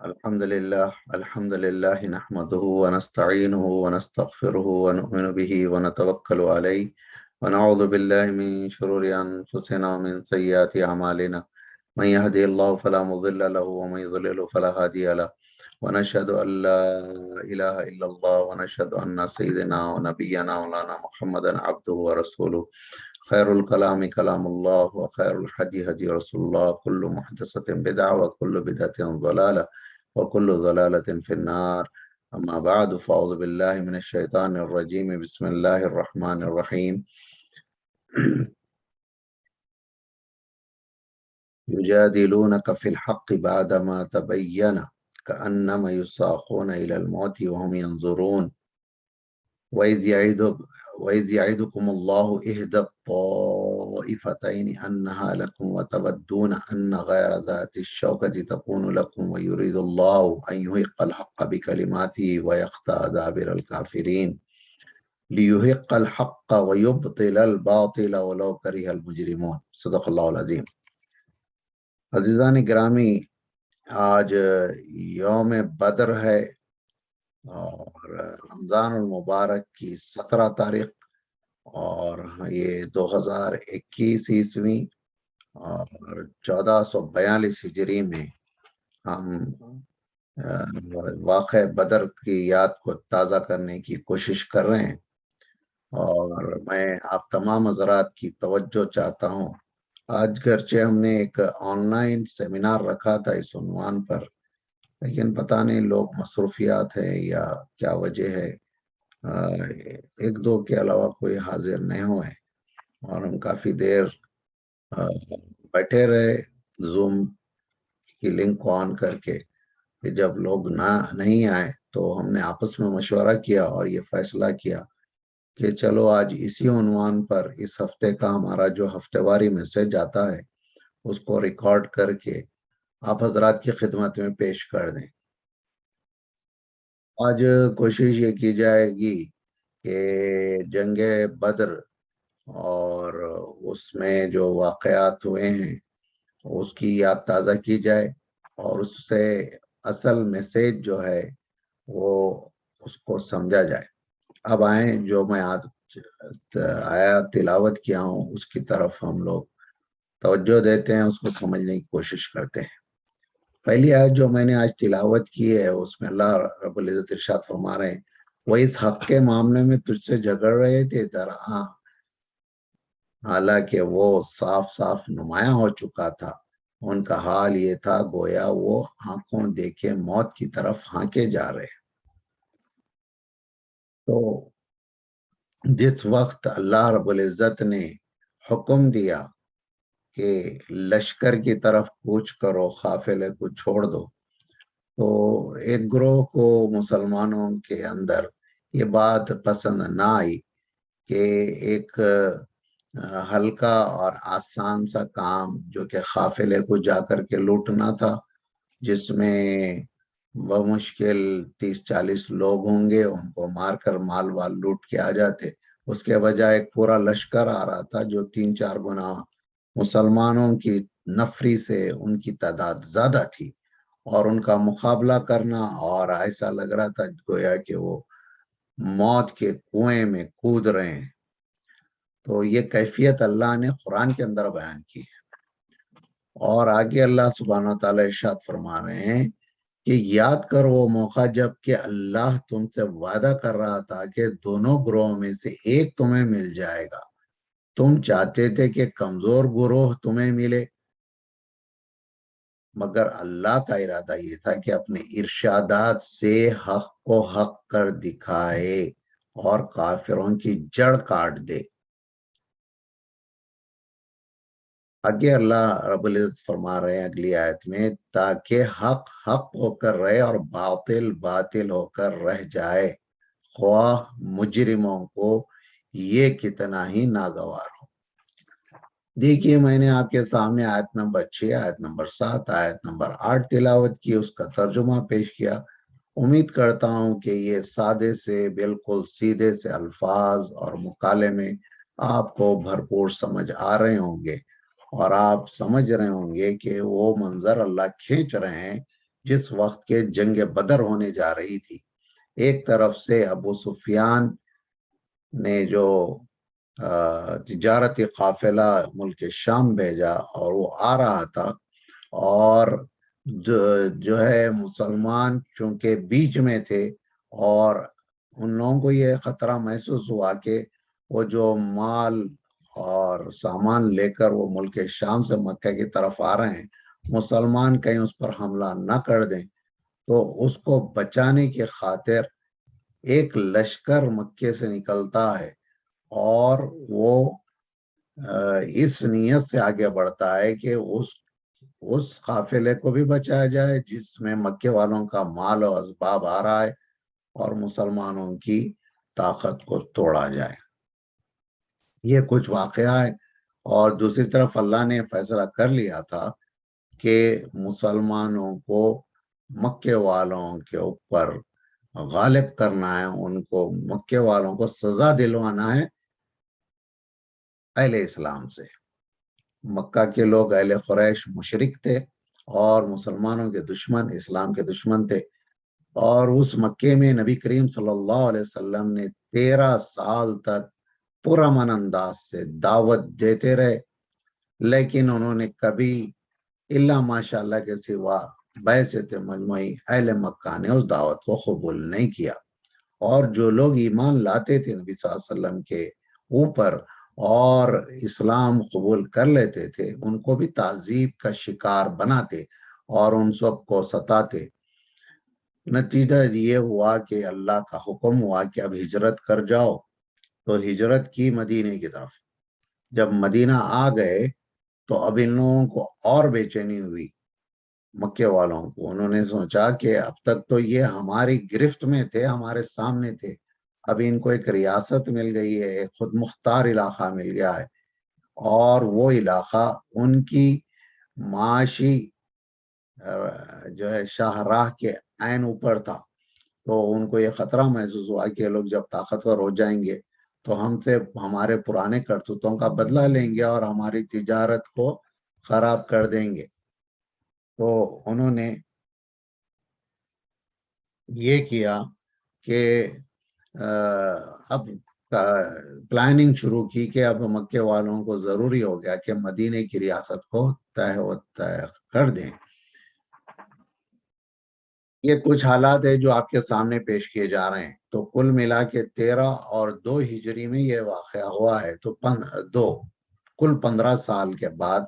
الحمد لله نحمده ونستعينه ونستغفره ونؤمن به ونتوكل عليه ونعوذ بالله من شرور أنفسنا ومن سيئات أعمالنا من يهدي الله فلا مضل له ومن يضلل فلا هادي له ونشهد أن لا إله إلا الله ونشهد أن سيدنا ونبينا مولانا محمدا عبده ورسوله خير الكلام كلام الله وخير الحدي هدي رسول الله كل محدثة بدعة وكل بدعة ضلالة وكل ضلالة في النار. أما بعد فأعوذ بالله من الشيطان الرجيم بسم الله الرحمن الرحيم. يجادلونك في الحق بعدما تبين كأنما يساقون إلى الموت وهم ينظرون وإذ يعدكم الله إحدى الطائفتين أنها لكم وتودون أن غير ذات الشوكة تكون لكم ويريد الله أن يحق الحق بكلماته ويقطع دابر الكافرين ليحق الحق ويبطل الباطل ولو كره المجرمون. صدق اللہ العظیم. عزیزان گرامی، آج یوم بدر ہے اور رمضان المبارک کی 17 تاریخ اور یہ 2021 عیسوی اور 1442 ہجری میں ہم واقع بدر کی یاد کو تازہ کرنے کی کوشش کر رہے ہیں، اور میں آپ تمام حضرات کی توجہ چاہتا ہوں. آج گرچہ ہم نے ایک آن لائن سیمینار رکھا تھا اس عنوان پر، لیکن پتہ نہیں لوگ مصروفیات ہے یا کیا وجہ ہے، ایک دو کے علاوہ کوئی حاضر نہیں ہوئے اور ہم کافی دیر بیٹھے رہے زوم کی لنک کو آن کر کے. جب لوگ نہیں آئے تو ہم نے آپس میں مشورہ کیا اور یہ فیصلہ کیا کہ چلو آج اسی عنوان پر اس ہفتے کا ہمارا جو ہفتے واری میسج آتا ہے اس کو ریکارڈ کر کے آپ حضرات کی خدمت میں پیش کر دیں. آج کوشش یہ کی جائے گی کہ جنگ بدر اور اس میں جو واقعات ہوئے ہیں اس کی یاد تازہ کی جائے اور اس سے اصل میسیج جو ہے وہ اس کو سمجھا جائے. اب آئیں جو میں آج آیا تلاوت کیا ہوں اس کی طرف ہم لوگ توجہ دیتے ہیں، اس کو سمجھنے کی کوشش کرتے ہیں. پہلی آیت جو میں نے آج تلاوت کی ہے اس میں اللہ رب العزت ارشاد فرما رہے ہیں وہ اس حق کے معاملے میں تجھ سے جھگڑ رہے تھے درہاں حالانکہ وہ صاف صاف نمایاں ہو چکا تھا. ان کا حال یہ تھا گویا وہ آنکھوں دیکھے موت کی طرف ہانکے جا رہے. تو جس وقت اللہ رب العزت نے حکم دیا کہ لشکر کی طرف کوچ کرو، قافلے کو چھوڑ دو، تو ایک گروہ کو مسلمانوں کے اندر یہ بات پسند نہ آئی کہ ایک ہلکا اور آسان سا کام جو کہ قافلے کو جا کر کے لوٹنا تھا، جس میں بمشکل 30-40 لوگ ہوں گے، ان کو مار کر مال وال لوٹ کے آ جاتے، اس کے بجائے ایک پورا لشکر آ رہا تھا جو 3-4 گنا مسلمانوں کی نفری سے ان کی تعداد زیادہ تھی، اور ان کا مقابلہ کرنا اور ایسا لگ رہا تھا گویا کہ وہ موت کے کنویں میں کود رہے ہیں. تو یہ کیفیت اللہ نے قرآن کے اندر بیان کی ہے. اور آگے اللہ سبحانہ وتعالی ارشاد فرما رہے ہیں کہ یاد کرو وہ موقع جب کہ اللہ تم سے وعدہ کر رہا تھا کہ دونوں گروہوں میں سے ایک تمہیں مل جائے گا. تم چاہتے تھے کہ کمزور گروہ تمہیں ملے، مگر اللہ کا ارادہ یہ تھا کہ اپنے ارشادات سے حق کو حق کر دکھائے اور کافروں کی جڑ کاٹ دے. آگے اللہ رب العزت فرما رہے ہیں اگلی آیت میں تاکہ حق حق ہو کر رہے اور باطل باطل ہو کر رہ جائے، خواہ مجرموں کو یہ کتنا ہی ناگوار ہو. دیکھیے میں نے آپ کے سامنے آیت نمبر 6، آیت نمبر 7، آیت نمبر 8 تلاوت کی، اس کا ترجمہ پیش کیا. امید کرتا ہوں کہ یہ سادے سے بالکل سیدھے سے الفاظ اور مکالمے آپ کو بھرپور سمجھ آ رہے ہوں گے اور آپ سمجھ رہے ہوں گے کہ وہ منظر اللہ کھینچ رہے ہیں جس وقت کے جنگ بدر ہونے جا رہی تھی، ایک طرف سے ابو سفیان نے جو تجارتی قافلہ ملک شام بھیجا اور وہ آ رہا تھا، اور جو ہے مسلمان چونکہ بیچ میں تھے، اور ان لوگوں کو یہ خطرہ محسوس ہوا کہ وہ جو مال اور سامان لے کر وہ ملک شام سے مکہ کی طرف آ رہے ہیں، مسلمان کہیں اس پر حملہ نہ کر دیں، تو اس کو بچانے کی خاطر ایک لشکر مکے سے نکلتا ہے، اور وہ اس نیت سے آگے بڑھتا ہے کہ اس قافلے کو بھی بچایا جائے جس میں مکے والوں کا مال و اسباب آ رہا ہے، اور مسلمانوں کی طاقت کو توڑا جائے۔ یہ کچھ واقعہ ہے، اور دوسری طرف اللہ نے فیصلہ کر لیا تھا کہ مسلمانوں کو مکے والوں کے اوپر غالب کرنا ہے، ان کو مکے والوں کو سزا دلوانا ہے اہل اسلام سے۔ مکہ کے لوگ اہل قریش مشرک تھے اور مسلمانوں کے دشمن، اسلام کے دشمن تھے، اور اس مکے میں نبی کریم صلی اللہ علیہ وسلم نے 13 سال تک پرامن انداز سے دعوت دیتے رہے، لیکن انہوں نے کبھی الا ماشاء اللہ کے سوا بعثت مجموعی اہل مکہ نے اس دعوت کو قبول نہیں کیا، اور جو لوگ ایمان لاتے تھے نبی صلی اللہ علیہ وسلم کے اوپر اور اسلام قبول کر لیتے تھے، ان کو بھی تعذیب کا شکار بناتے اور ان سب کو ستاتے۔ نتیجہ یہ ہوا کہ اللہ کا حکم ہوا کہ اب ہجرت کر جاؤ، تو ہجرت کی مدینے کی طرف۔ جب مدینہ آ گئے تو اب ان لوگوں کو اور بے چینی ہوئی، مکے والوں کو۔ انہوں نے سوچا کہ اب تک تو یہ ہماری گرفت میں تھے، ہمارے سامنے تھے، اب ان کو ایک ریاست مل گئی ہے، ایک خود مختار علاقہ مل گیا ہے، اور وہ علاقہ ان کی معاشی جو ہے شاہراہ کے عین اوپر تھا، تو ان کو یہ خطرہ محسوس ہوا کہ یہ لوگ جب طاقتور ہو جائیں گے تو ہم سے ہمارے پرانے کرتوتوں کا بدلہ لیں گے اور ہماری تجارت کو خراب کر دیں گے۔ تو انہوں نے یہ کیا کہ اب پلاننگ شروع کی کہ اب مکے والوں کو ضروری ہو گیا کہ مدینے کی ریاست کو طے کر دیں۔ یہ کچھ حالات ہے جو آپ کے سامنے پیش کیے جا رہے ہیں۔ تو کل ملا کے 13 اور 2 ہجری میں یہ واقعہ ہوا ہے، تو کل 15 سال کے بعد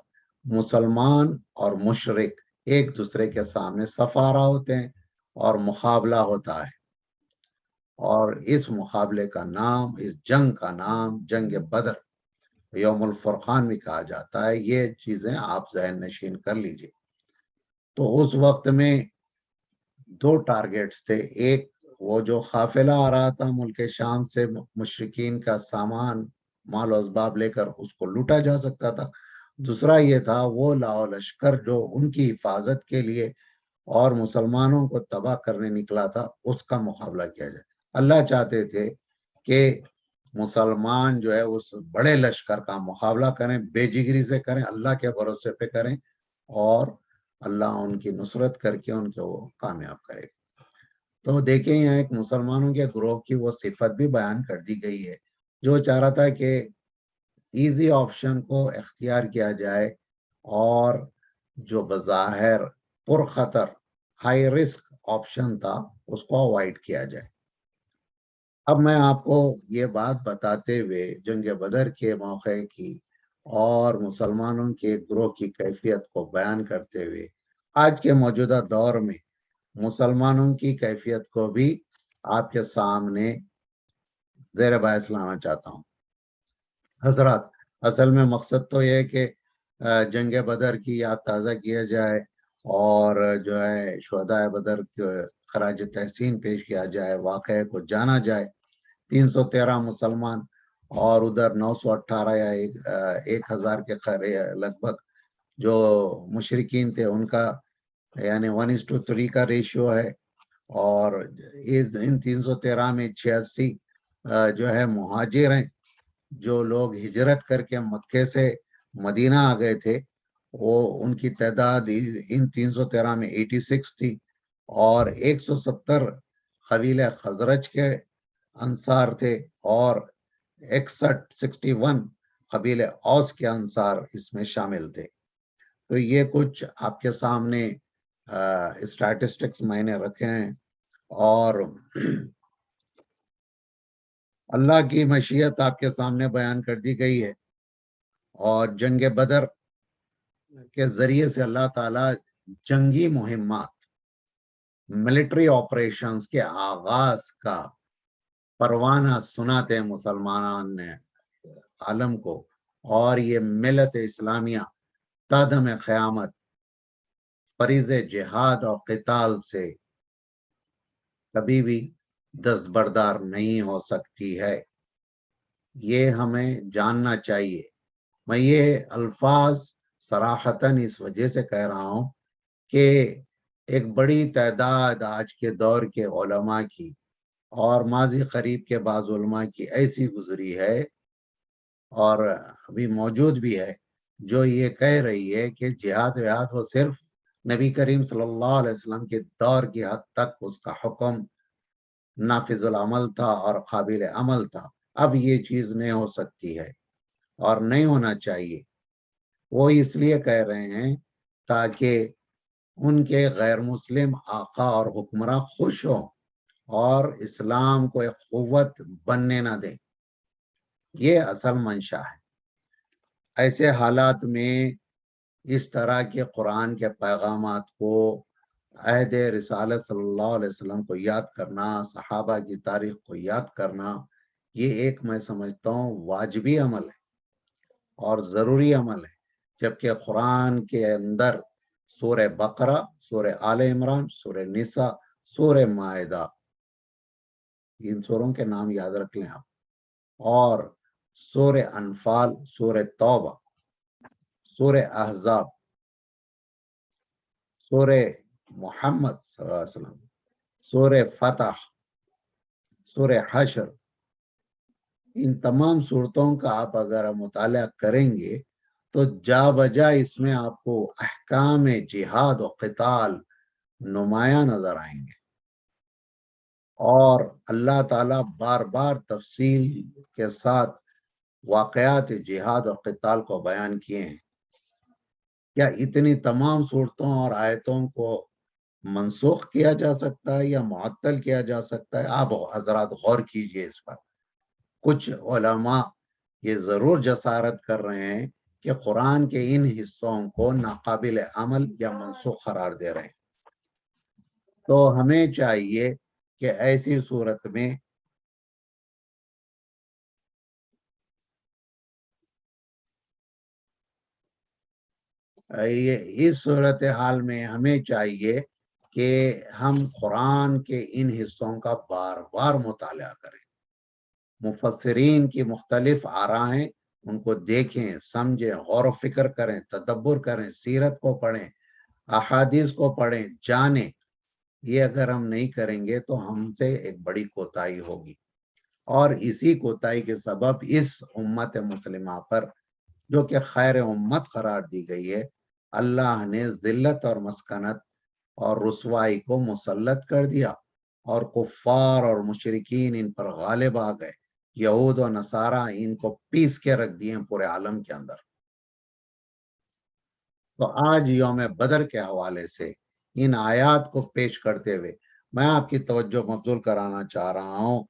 مسلمان اور مشرک ایک دوسرے کے سامنے صفارہ ہوتے ہیں اور مقابلہ ہوتا ہے، اور اس مقابلے کا نام، اس جنگ کا نام جنگ بدر، یوم الفرقان بھی کہا جاتا ہے۔ یہ چیزیں آپ ذہن نشین کر لیجئے۔ تو اس وقت میں 2 ٹارگیٹس تھے، ایک وہ جو قافلہ آ رہا تھا ملک شام سے، مشرکین کا سامان مال و اسباب لے کر اس کو لوٹا جا سکتا تھا، دوسرا یہ تھا وہ لاؤ لشکر جو ان کی حفاظت کے لیے اور مسلمانوں کو تباہ کرنے نکلا تھا، اس کا مقابلہ کیا جائے۔ اللہ چاہتے تھے کہ مسلمان جو ہے اس بڑے لشکر کا مقابلہ کریں، بے جگری سے کریں، اللہ کے بھروسے پہ کریں، اور اللہ ان کی نصرت کر کے ان کو کامیاب کرے۔ تو دیکھیں یہاں ایک مسلمانوں کے گروہ کی وہ صفت بھی بیان کر دی گئی ہے جو چاہ رہا تھا کہ ایزی آپشن کو اختیار کیا جائے، اور جو بظاہر پرخطر ہائی رسک آپشن تھا اس کو اوائڈ کیا جائے۔ اب میں آپ کو یہ بات بتاتے ہوئے جنگ بدر کے موقع کی اور مسلمانوں کے گروہ کی کیفیت کو بیان کرتے ہوئے آج کے موجودہ دور میں مسلمانوں کی کیفیت کو بھی آپ کے سامنے زیر بحث لانا چاہتا ہوں۔ حضرات، اصل میں مقصد تو یہ ہے کہ جنگ بدر کی یاد تازہ کیا جائے، اور جو ہے شہدائے بدر کے خراج تحسین پیش کیا جائے، واقعے کو جانا جائے۔ 313 مسلمان اور ادھر 918 یا 1000 کے لگ بھگ جو مشرکین تھے، ان کا یعنی 1:3 کا ریشیو ہے، اور ان 313 میں 86 جو ہے مہاجر ہیں، جو لوگ ہجرت کر کے مکے سے مدینہ آ گئے تھے، وہ ان کی تعداد ان 313 میں 86 تھی، اور 170 قبیلے خزرج کے انصار تھے اور 61 قبیلے اوس کے انصار اس میں شامل تھے. تو یہ کچھ آپ کے سامنے اسٹیٹسٹکس میں نے رکھے ہیں، اور اللہ کی مشیت آپ کے سامنے بیان کر دی گئی ہے. اور جنگ بدر کے ذریعے سے اللہ تعالیٰ جنگی مہمات، ملٹری آپریشنز کے آغاز کا پروانہ سناتے ہیں مسلمان نے عالم کو، اور یہ ملت اسلامیہ تا دم قیامت فریض جہاد اور قتال سے کبھی بھی دستبردار نہیں ہو سکتی ہے. یہ ہمیں جاننا چاہیے. میں یہ الفاظ صراحتاً اس وجہ سے کہہ رہا ہوں کہ ایک بڑی تعداد آج کے دور کے علماء کی اور ماضی قریب کے بعض علماء کی ایسی گزری ہے اور ابھی موجود بھی ہے، جو یہ کہہ رہی ہے کہ جہاد وہاد وہ صرف نبی کریم صلی اللہ علیہ وسلم کے دور کی حد تک اس کا حکم نافذ العمل تھا اور قابل عمل تھا. اب یہ چیز نہیں ہو سکتی ہے اور نہیں ہونا چاہیے. وہ اس لیے کہہ رہے ہیں تاکہ ان کے غیر مسلم آقا اور حکمراں خوش ہوں اور اسلام کو ایک قوت بننے نہ دیں. یہ اصل منشا ہے. ایسے حالات میں اس طرح کے قرآن کے پیغامات کو، عہد رسالت صلی اللہ علیہ وسلم کو یاد کرنا، صحابہ کی تاریخ کو یاد کرنا، یہ ایک میں سمجھتا ہوں واجبی عمل ہے اور ضروری عمل ہے. جبکہ قرآن کے اندر سورہ بقرہ، سورہ آل عمران، سورہ نساء، سورہ مائدہ، ان سوروں کے نام یاد رکھ لیں آپ، اور سورہ انفال، سورہ توبہ، سورہ احزاب، سورہ محمد صلی اللہ علیہ وسلم، سورہ فتح، سورہ حشر، ان تمام صورتوں کا آپ اگر مطالعہ کریں گے تو جا بجا اس میں آپ کو احکام جہاد و قتال نمایاں نظر آئیں گے، اور اللہ تعالیٰ بار بار تفصیل کے ساتھ واقعات جہاد اور قتال کو بیان کیے ہیں. کیا اتنی تمام صورتوں اور آیتوں کو منسوخ کیا جا سکتا ہے یا معطل کیا جا سکتا ہے؟ آپ حضرات غور کیجئے اس پر. کچھ علماء یہ ضرور جسارت کر رہے ہیں کہ قرآن کے ان حصوں کو ناقابل عمل یا منسوخ قرار دے رہے ہیں. تو ہمیں چاہیے کہ ایسی صورت میں اس صورتحال میں ہمیں چاہیے کہ ہم قرآن کے ان حصوں کا بار بار مطالعہ کریں. مفسرین کی مختلف آراء ہیں، ان کو دیکھیں، سمجھیں، غور و فکر کریں، تدبر کریں، سیرت کو پڑھیں، احادیث کو پڑھیں، جانیں. یہ اگر ہم نہیں کریں گے تو ہم سے ایک بڑی کوتاہی ہوگی، اور اسی کوتاہی کے سبب اس امت مسلمہ پر، جو کہ خیر امت قرار دی گئی ہے، اللہ نے ذلت اور مسکنت اور رسوائی کو مسلط کر دیا، اور کفار اور مشرکین ان پر غالب آ گئے. یہود و نصارہ ان کو پیس کے رکھ دیے پورے عالم کے اندر. تو آج یوم بدر کے حوالے سے ان آیات کو پیش کرتے ہوئے میں آپ کی توجہ مبذول کرانا چاہ رہا ہوں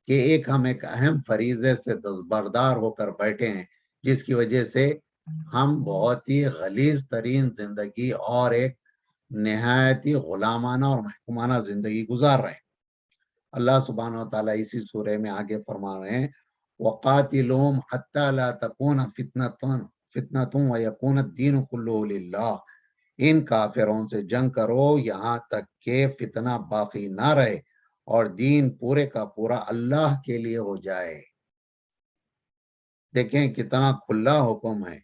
کہ ہم ایک اہم فریضے سے دستبردار ہو کر بیٹھے ہیں، جس کی وجہ سے ہم بہت ہی غلیظ ترین زندگی اور ایک نہایت ہی غلامانہ اور محکومانہ زندگی گزار رہے ہیں. اللہ سبحانہ و تعالیٰ اسی سورہ میں آگے فرما رہے ہیں وَقَاتِلُوهُمْ حَتَّى لَا تَكُونَ فِتْنَةٌ وَيَكُونَ الدِّينُ كُلُّهُ لِلَّهِ. ان کافروں سے جنگ کرو یہاں تک کہ فتنہ باقی نہ رہے اور دین پورے کا پورا اللہ کے لیے ہو جائے. دیکھیں کتنا کھلا حکم ہے،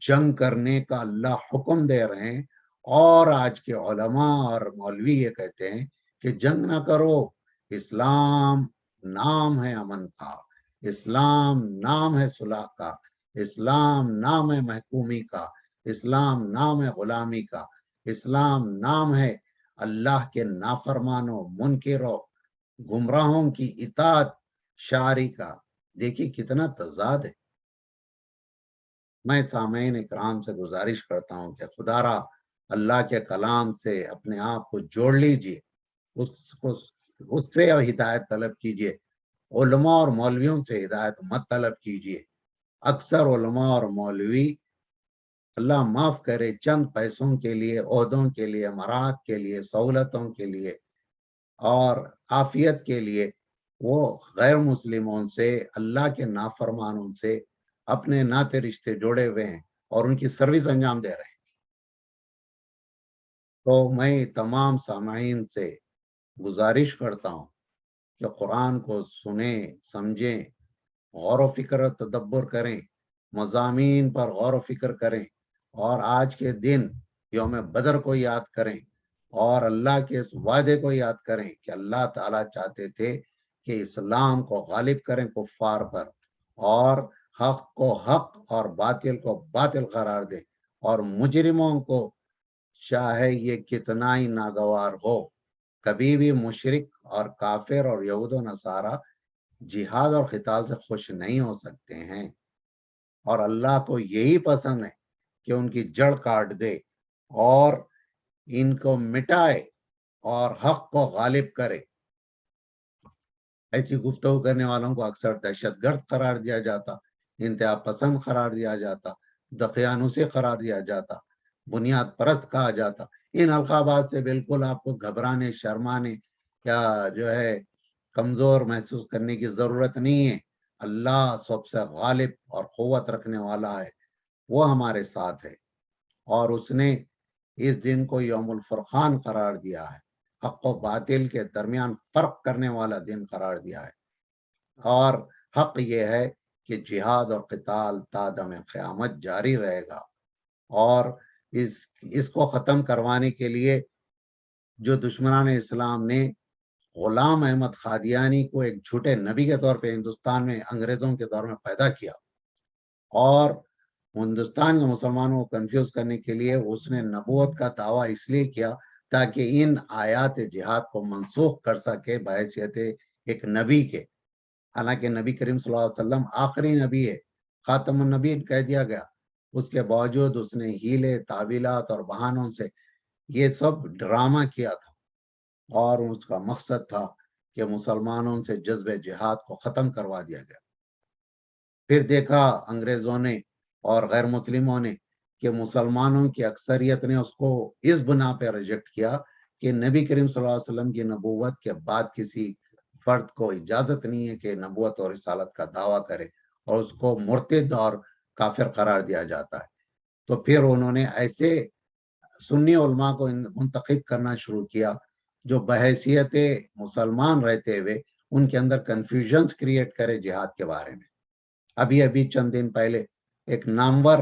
جنگ کرنے کا اللہ حکم دے رہے ہیں، اور آج کے علماء اور مولوی یہ کہتے ہیں کہ جنگ نہ کرو. اسلام نام ہے امن کا، اسلام نام ہے صلح کا، اسلام نام ہے محکومی کا، اسلام نام ہے غلامی کا، اسلام نام ہے اللہ کے نافرمانوں، منکروں، گمراہوں کی اطاعت شاعری کا دیکھیے کتنا تضاد ہے۔ میں سامعین اکرام سے گزارش کرتا ہوں کہ خدا را اللہ کے کلام سے اپنے آپ کو جوڑ لیجئے، اس سے ہدایت طلب کیجئے، علماء اور مولویوں سے ہدایت مت طلب کیجئے۔ اکثر علماء اور مولوی اللہ معاف کرے چند پیسوں کے لیے، عہدوں کے لیے، مراد کے لیے، سہولتوں کے لیے اور عافیت کے لیے وہ غیر مسلموں سے، اللہ کے نافرمانوں سے اپنے ناطے رشتے جوڑے ہوئے ہیں اور ان کی سروس انجام دے رہے ہیں۔ تو میں تمام سامعین سے گزارش کرتا ہوں کہ قرآن کو سنیں، سمجھیں، غور و فکر و تدبر کریں، مضامین پر غور و فکر کریں اور آج کے دن یوم بدر کو یاد کریں اور اللہ کے اس وعدے کو یاد کریں کہ اللہ تعالیٰ چاہتے تھے کہ اسلام کو غالب کریں کفار پر اور حق کو حق اور باطل کو باطل قرار دیں، اور مجرموں کو چاہے یہ کتنا ہی ناگوار ہو، کبھی بھی مشرک اور کافر اور یہود و نصارہ جہاد اور قتال سے خوش نہیں ہو سکتے ہیں، اور اللہ کو یہی پسند ہے کہ ان کی جڑ کاٹ دے اور ان کو مٹائے اور حق کو غالب کرے۔ ایسی گفتگو کرنے والوں کو اکثر دہشت گرد قرار دیا جاتا، انتہا پسند قرار دیا جاتا، دقیانوسی قرار دیا جاتا، بنیاد پرست کہا جاتا۔ ان القابات سے بالکل آپ کو گھبرانے، شرمانے یا جو ہے کمزور محسوس کرنے کی ضرورت نہیں ہے۔ اللہ سب سے غالب اور قوت رکھنے والا ہے، وہ ہمارے ساتھ ہے، اور اس نے اس دن کو یوم الفرقان قرار دیا ہے، حق و باطل کے درمیان فرق کرنے والا دن قرار دیا ہے، اور حق یہ ہے کہ جہاد اور قتال تا دم قیامت جاری رہے گا، اور اس کو ختم کروانے کے لیے جو دشمنان اسلام نے غلام احمد قادیانی کو ایک جھوٹے نبی کے طور پہ ہندوستان میں انگریزوں کے دور میں پیدا کیا اور ہندوستان کے مسلمانوں کو کنفیوز کرنے کے لیے اس نے نبوت کا دعویٰ اس لیے کیا تاکہ ان آیات جہاد کو منسوخ کر سکے بحیثیت ایک نبی کے، حالانکہ نبی کریم صلی اللہ علیہ وسلم آخری نبی ہے، خاتم النبی کہہ دیا گیا، اس کے باوجود اس نے ہیلے، تعویلات اور بہانوں سے یہ سب ڈرامہ کیا تھا، اور اس کا مقصد تھا کہ مسلمانوں سے جذب جہاد کو ختم کروا دیا گیا۔ پھر دیکھا انگریزوں نے اور غیر مسلموں نے کہ مسلمانوں کی اکثریت نے اس کو اس بنا پہ ریجیکٹ کیا کہ نبی کریم صلی اللہ علیہ وسلم کی نبوت کے بعد کسی فرد کو اجازت نہیں ہے کہ نبوت اور رسالت کا دعویٰ کرے، اور اس کو مرتد اور کافر قرار دیا جاتا ہے۔ تو پھر انہوں نے ایسے سنی علماء کو منتخب کرنا شروع کیا جو بحیثیت مسلمان رہتے ہوئے ان کے اندر کنفیوژنز کریٹ کرے جہاد کے بارے میں۔ ابھی چند دن پہلے ایک نامور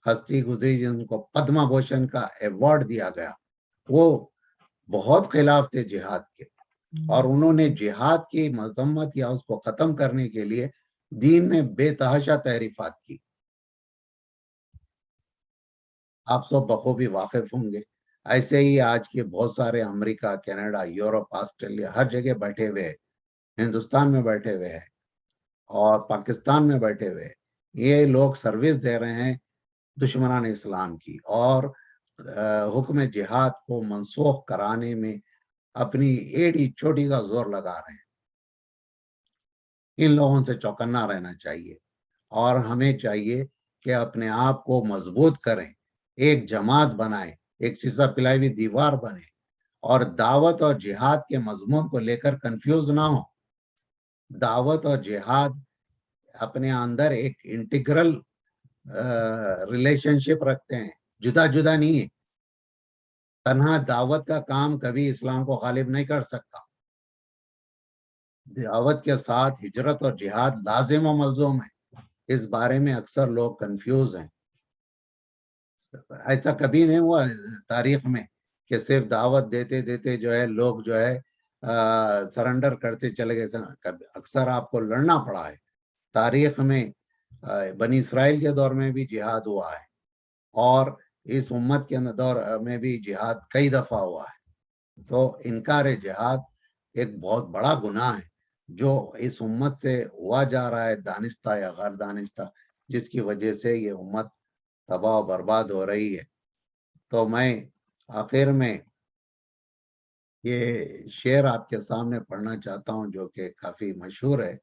ہستی گزری جن کو پدما بھوشن کا ایوارڈ دیا گیا، وہ بہت خلاف تھے جہاد کے، اور انہوں نے جہاد کی مذمت یا اس کو ختم کرنے کے لیے دین میں بے تحاشا تحریفات کی۔ آپ سب بخوبی واقف ہوں گے، ایسے ہی آج کے بہت سارے امریکہ، کینیڈا، یورپ، آسٹریلیا ہر جگہ بیٹھے ہوئے ہیں، ہندوستان میں بیٹھے ہوئے ہیں اور پاکستان میں بیٹھے ہوئے ہیں، یہ لوگ سروس دے رہے ہیں دشمنان اسلام کی، اور حکم جہاد کو منسوخ کرانے میں اپنی ایڑی چوٹی کا زور لگا رہے ہیں۔ ان لوگوں سے چوکنا رہنا چاہیے، اور ہمیں چاہیے کہ اپنے آپ کو مضبوط کریں، ایک جماعت بنائیں، ایک سیسا پلائی ہوئی دیوار بنے، اور دعوت اور جہاد کے مضمون کو لے کر کنفیوز نہ ہو۔ دعوت اور جہاد اپنے اندر ایک انٹیگرل ریلیشن شپ رکھتے ہیں، جدا جدا نہیں ہے۔ تنہا دعوت کا کام کبھی اسلام کو غالب نہیں کر سکتا، دعوت کے ساتھ ہجرت اور جہاد لازم و ملزوم ہے۔ اس بارے میں اکثر لوگ کنفیوز ہیں، ایسا کبھی نہیں ہوا تاریخ میں کہ صرف دعوت دیتے دیتے جو ہے لوگ جو ہے سرنڈر کرتے چلے گئے، اکثر آپ کو لڑنا پڑا ہے۔ تاریخ میں بنی اسرائیل کے دور میں بھی جہاد ہوا ہے، اور اس امت کے دور میں بھی جہاد کئی دفعہ ہوا ہے، تو انکار جہاد ایک بہت بڑا گناہ ہے جو اس امت سے ہوا جا رہا ہے، دانستہ یا غیر دانستہ، جس کی وجہ سے یہ امت تباہ و برباد ہو رہی ہے۔ تو میں آخر میں یہ شعر آپ کے سامنے پڑھنا چاہتا ہوں جو کہ کافی مشہور ہے۔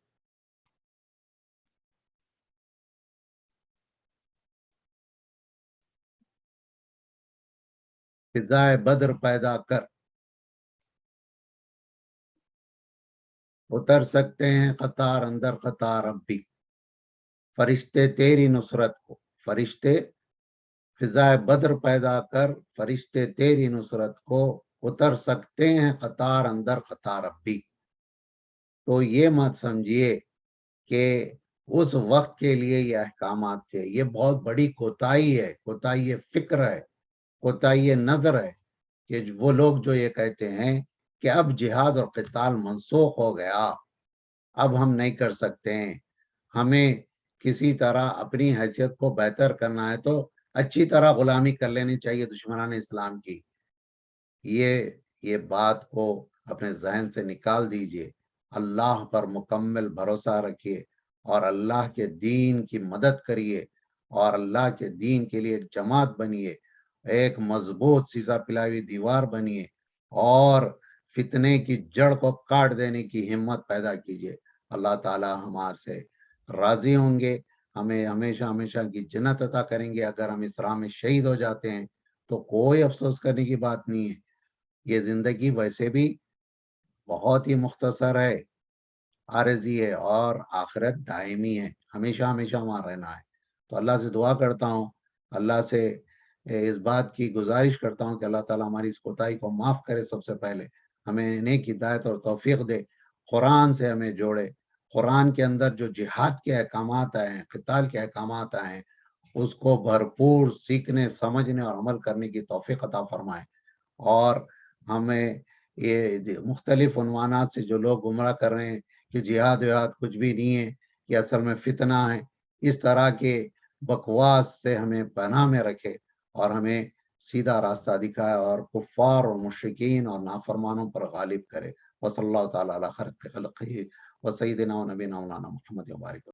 فضائے بدر پیدا کر، اتر سکتے ہیں قطار اندر قطار اب بھی، فرشتے تیری نصرت کو، فرشتے فضائے بدر پیدا کر، فرشتے تیری نصرت کو، اتر سکتے ہیں قطار اندر قطار اب بھی۔ تو یہ مت سمجھیے کہ اس وقت کے لیے یہ احکامات تھے، یہ بہت بڑی کوتاہی ہے، کوتاہی فکر ہے، کوتاہی نظر ہے کہ وہ لوگ جو یہ کہتے ہیں کہ اب جہاد اور قتال منسوخ ہو گیا، اب ہم نہیں کر سکتے ہیں، ہمیں کسی طرح اپنی حیثیت کو بہتر کرنا ہے تو اچھی طرح غلامی کر لینی چاہیے دشمنان اسلام کی۔ یہ بات کو اپنے ذہن سے نکال دیجئے، اللہ پر مکمل بھروسہ رکھیے اور اللہ کے دین کی مدد کریے اور اللہ کے دین کے لیے ایک جماعت بنیے، ایک مضبوط سیسا پلاوی دیوار بنیے اور فتنے کی جڑ کو کاٹ دینے کی ہمت پیدا کیجیے۔ اللہ تعالی ہمارے سے راضی ہوں گے، ہمیں ہمیشہ ہمیشہ کی جنت عطا کریں گے۔ اگر ہم اس راہ میں شہید ہو جاتے ہیں تو کوئی افسوس کرنے کی بات نہیں ہے، یہ زندگی ویسے بھی بہت ہی مختصر ہے، عارضی ہے، اور آخرت دائمی ہے، ہمیشہ ہمیشہ وہاں رہنا ہے۔ تو اللہ سے دعا کرتا ہوں، اللہ سے اس بات کی گزارش کرتا ہوں کہ اللہ تعالیٰ ہماری اس کوتاہی کو معاف کرے، سب سے پہلے ہمیں نیک ہدایت اور توفیق دے، قرآن سے ہمیں جوڑے، قرآن کے اندر جو جہاد کے احکامات آئے ہیں، قتال کے احکامات آئے ہیں، اس کو بھرپور سیکھنے، سمجھنے اور عمل کرنے کی توفیق عطا فرمائے۔ اور ہمیں یہ مختلف عنوانات سے جو لوگ گمراہ کر رہے ہیں کہ جہاد وہاد کچھ بھی نہیں ہے، یہ اصل میں فتنہ ہے، اس طرح کے بکواس سے ہمیں پناہ میں رکھے اور ہمیں سیدھا راستہ دکھائے اور کفار اور مشرکین اور نافرمانوں پر غالب کرے۔ وصلی اللہ تعالیٰ علی خیر خلقہ و سیدنا و نبینا مولانا محمد و بارک